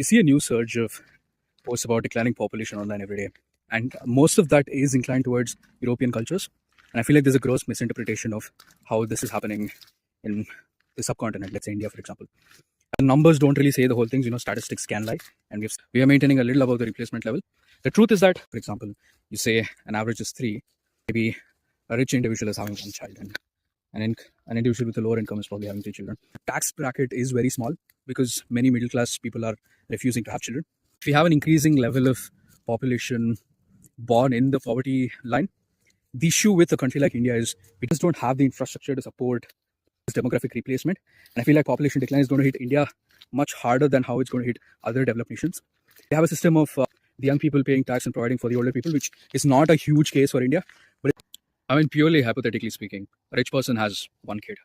We see a new surge of posts about declining population online every day. And most of that is inclined towards European cultures. And I feel like there's a gross misinterpretation of how this is happening in the subcontinent, let's say India, for example. The numbers don't really say the whole thing, statistics can lie. And we are maintaining a little above the replacement level. The truth is that, for example, you say an average is 3, maybe a rich individual is having 1 child, and an individual with a lower income is probably having 3 children. The tax bracket is very small because many middle class people are refusing to have children. If we have an increasing level of population born in the poverty line, the issue with a country like India is we just don't have the infrastructure to support this demographic replacement. And I feel like population decline is going to hit India much harder than how it's going to hit other developed nations. They have a system of the young people paying tax and providing for the older people, which is not a huge case for India. But purely hypothetically speaking, a rich person has 1 kid.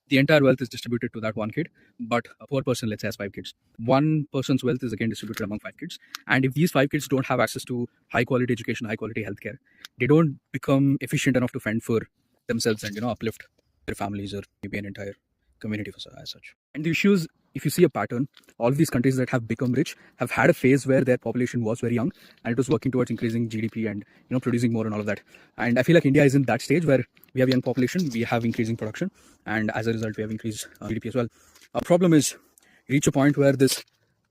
The entire wealth is distributed to that 1 kid, but a poor person, let's say, has 5 kids. One person's wealth is again distributed among 5 kids. And if these 5 kids don't have access to high quality education, high quality healthcare, they don't become efficient enough to fend for themselves and uplift their families or maybe an entire community as such. And the issues, if you see a pattern, all of these countries that have become rich have had a phase where their population was very young and it was working towards increasing GDP and producing more and all of that. And I feel like India is in that stage where we have young population, we have increasing production, and as a result we have increased GDP as well. Our problem is you reach a point where this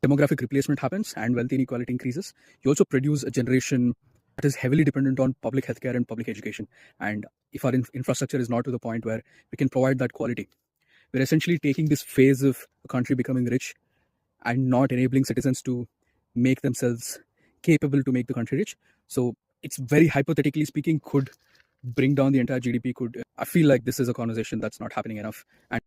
demographic replacement happens and wealth inequality increases. You also produce a generation that is heavily dependent on public healthcare and public education. And if our infrastructure is not to the point where we can provide that quality, we're essentially taking this phase of a country becoming rich and not enabling citizens to make themselves capable to make the country rich. So it's very hypothetically speaking, could bring down the entire GDP. I feel like this is a conversation that's not happening enough. And